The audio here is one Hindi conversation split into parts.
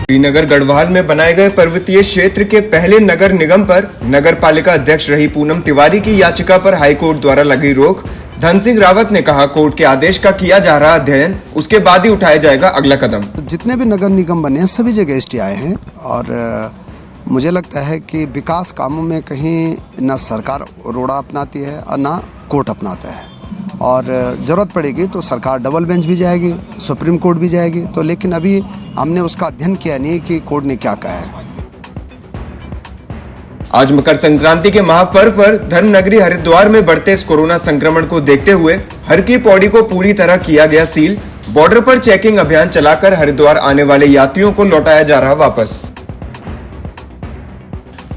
श्रीनगर गढ़वाल में बनाए गए पर्वतीय क्षेत्र के पहले नगर निगम पर नगर पालिका अध्यक्ष रही पूनम तिवारी की याचिका पर हाईकोर्ट द्वारा लगी रोक। धन सिंह रावत ने कहा, कोर्ट के आदेश का किया जा रहा अध्ययन, उसके बाद ही उठाया जाएगा अगला कदम। जितने भी नगर निगम बने हैं सभी जगह एसटी आए हैं और मुझे लगता है कि विकास कामों में कहीं न सरकार रोड़ा अपनाती है और ना कोर्ट अपनाता है, और ज़रूरत पड़ेगी तो सरकार डबल बेंच भी जाएगी, सुप्रीम कोर्ट भी जाएगी। तो लेकिन अभी हमने उसका अध्ययन किया नहीं कि कोर्ट ने क्या कहा है। आज मकर संक्रांति के महापर्व पर धर्मनगरी हरिद्वार में बढ़ते इस कोरोना संक्रमण को देखते हुए हर की पौड़ी को पूरी तरह किया गया सील। बॉर्डर पर चेकिंग अभियान चलाकर हरिद्वार आने वाले यात्रियों को लौटाया जा रहा वापस।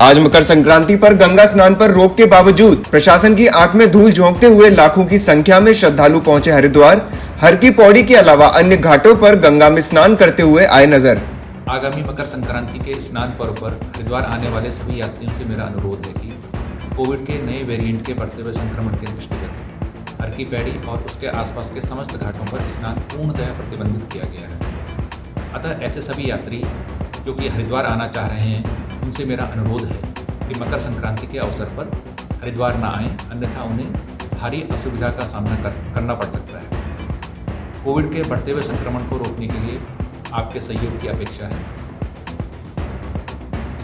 आज मकर संक्रांति पर गंगा स्नान पर रोक के बावजूद प्रशासन की आंख में धूल झोंकते हुए लाखों की संख्या में श्रद्धालु पहुंचे हरिद्वार। हर की पौड़ी के अलावा अन्य घाटों पर गंगा में स्नान करते हुए आए नजर। आगामी मकर संक्रांति के स्नान पर्व पर हरिद्वार आने वाले सभी यात्रियों से मेरा अनुरोध है कि कोविड के नए वेरिएंट के बढ़ते हुए संक्रमण के दृष्टिगत हर की पैड़ी और उसके आसपास के समस्त घाटों पर स्नान पूर्णतः प्रतिबंधित किया गया है। अतः ऐसे सभी यात्री जो कि हरिद्वार आना चाह रहे हैं, उनसे मेरा अनुरोध है कि मकर संक्रांति के अवसर पर हरिद्वार न आएं, अन्यथा उन्हें भारी असुविधा का सामना करना पड़ सकता है। कोविड के बढ़ते हुए संक्रमण को रोकने के लिए आपके सहयोग की अपेक्षा है।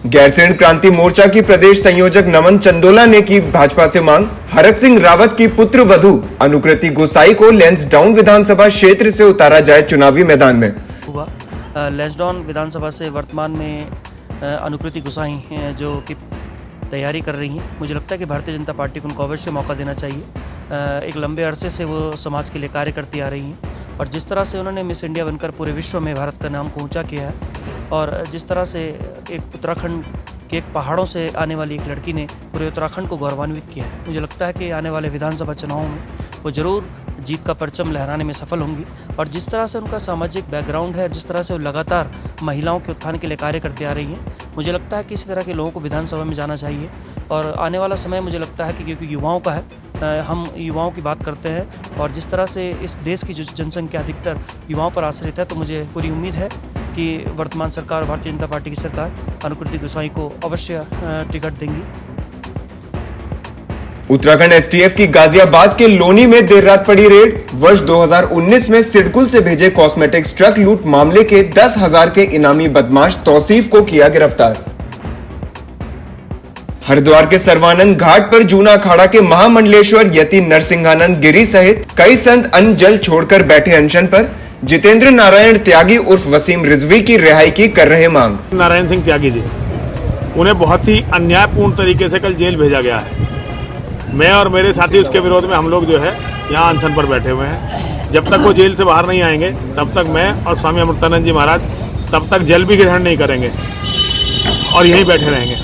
गैरसैंण क्रांति मोर्चा की प्रदेश संयोजक नमन चंदोला ने की भाजपा से मांग। हरक सिंह रावत की पुत्र वधू अनुकृति गोसाई को लैंसडाउन विधानसभा क्षेत्र से उतारा जाए चुनावी मैदान में। लैंसडाउन विधानसभा से वर्तमान में अनुकृति गोसाई जो कि तैयारी कर रही हैं। मुझे लगता है कि भारतीय जनता पार्टी को उनको अवश्य मौका देना चाहिए। एक लंबे अरसे से वो समाज के लिए कार्य करती आ रही हैं और जिस तरह से उन्होंने मिस इंडिया बनकर पूरे विश्व में भारत का नाम को ऊंचा किया है और जिस तरह से एक उत्तराखंड के एक पहाड़ों से आने वाली एक लड़की ने पूरे उत्तराखंड को गौरवान्वित किया है, मुझे लगता है कि आने वाले विधानसभा चुनावों में वो ज़रूर जीत का परचम लहराने में सफल होंगी। और जिस तरह से उनका सामाजिक बैकग्राउंड है, जिस तरह से वो लगातार महिलाओं के उत्थान के लिए कार्य करते आ रही हैं, मुझे लगता है कि इसी तरह के लोगों को विधानसभा में जाना चाहिए। और आने वाला समय मुझे लगता है कि क्योंकि युवाओं का है, हम युवाओं की बात करते हैं और जिस तरह से इस देश की जो जनसंख्या अधिकतर युवाओं पर आश्रित है, तो मुझे पूरी उम्मीद है कि वर्तमान सरकार, भारतीय जनता पार्टी की सरकार अनुकृति गोसाई को अवश्य टिकट देंगी। उत्तराखंड एसटीएफ की गाजियाबाद के लोनी में देर रात पड़ी रेड। वर्ष 2019 में सिडकुल से भेजे कॉस्मेटिक्स ट्रक लूट मामले के 10,000 के इनामी बदमाश तौसीफ को किया गिरफ्तार। हरिद्वार के सर्वानंद घाट पर जूना अखाड़ा के महामंडलेश्वर यति नरसिंहानंद गिरी सहित कई संत अन्न जल छोड़कर बैठे अनशन पर। जितेंद्र नारायण त्यागी उर्फ वसीम रिजवी की रिहाई की कर रहे मांग। नारायण सिंह त्यागी जी, उन्हें बहुत ही अन्यायपूर्ण तरीके से कल जेल भेजा गया है। मैं और मेरे साथी उसके विरोध में हम लोग जो है यहाँ अनशन पर बैठे हुए हैं। जब तक वो जेल से बाहर नहीं आएंगे तब तक मैं और स्वामी अमृतानंद जी महाराज तब तक जल भी ग्रहण नहीं करेंगे और यहीं बैठे रहेंगे।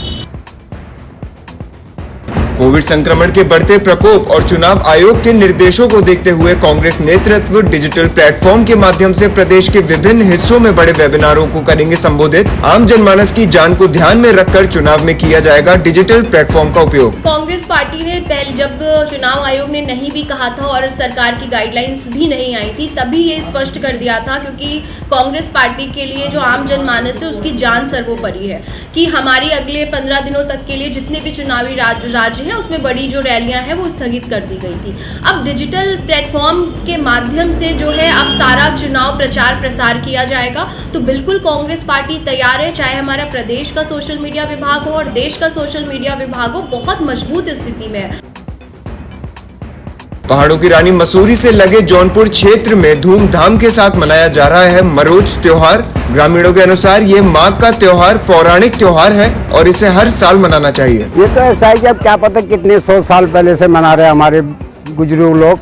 कोविड संक्रमण के बढ़ते प्रकोप और चुनाव आयोग के निर्देशों को देखते हुए कांग्रेस नेतृत्व डिजिटल प्लेटफॉर्म के माध्यम से प्रदेश के विभिन्न हिस्सों में बड़े वेबिनारों को करेंगे संबोधित। आम जनमानस की जान को ध्यान में रखकर चुनाव में किया जाएगा डिजिटल प्लेटफॉर्म का उपयोग। कांग्रेस पार्टी ने पहले जब चुनाव आयोग ने नहीं भी कहा था और सरकार की गाइडलाइंस भी नहीं आई थी, तभी ये स्पष्ट कर दिया था, क्योंकि कांग्रेस पार्टी के लिए जो आम जनमानस है उसकी जान सर्वोपरि है, कि हमारी अगले 15 दिनों तक के लिए जितने भी चुनावी राज्य उसमें बड़ी जो रैलियां हैं वो स्थगित कर दी गई थी। अब डिजिटल प्लेटफॉर्म के माध्यम से जो है अब सारा चुनाव प्रचार प्रसार किया जाएगा। तो बिल्कुल कांग्रेस पार्टी तैयार है, चाहे हमारा प्रदेश का सोशल मीडिया विभाग हो और देश का सोशल मीडिया विभाग हो, बहुत मजबूत स्थिति में है। पहाड़ों की रानी मसूरी से लगे जौनपुर क्षेत्र में धूमधाम के साथ मनाया जा रहा है मरोज त्योहार। ग्रामीणों के अनुसार ये माघ का त्योहार पौराणिक त्योहार है और इसे हर साल मनाना चाहिए। ये तो ऐसा है कि अब क्या पता कितने 100 साल पहले से मना रहे हमारे बुजुर्ग लोग,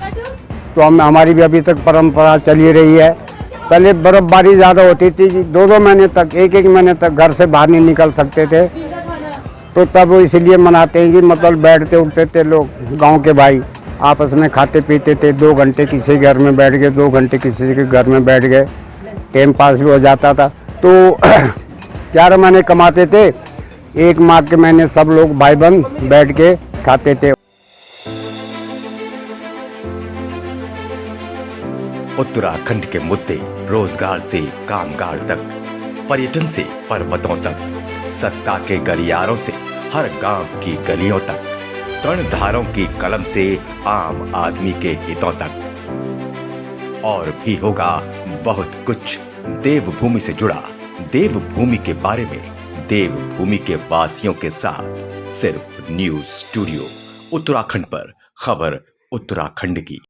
तो हमारी भी अभी तक परंपरा चली रही है। पहले बर्फबारी ज़्यादा होती थी, 2-2 महीने तक, 1-1 महीने तक घर से बाहर नहीं निकल सकते थे, तो तब इसलिए मनाते हैं कि मतलब बैठते उठते थे लोग, गाँव के भाई आपस में खाते पीते थे। 2 घंटे किसी घर में बैठ गए, 2 घंटे किसी के घर में बैठ गए, टाइम पास भी हो जाता था। तो 4 महीने कमाते थे, 1 माह के महीने सब लोग भाई बहन बैठ के खाते थे। उत्तराखंड के मुद्दे रोजगार से कामगार तक, पर्यटन से पर्वतों तक, सत्ता के गलियारों से हर गांव की गलियों तक, कर्णधारों की कलम से आम आदमी के हितों तक। और भी होगा बहुत कुछ देवभूमि से जुड़ा, देवभूमि के बारे में, देवभूमि के वासियों के साथ, सिर्फ न्यूज स्टूडियो उत्तराखंड पर, खबर उत्तराखंड की।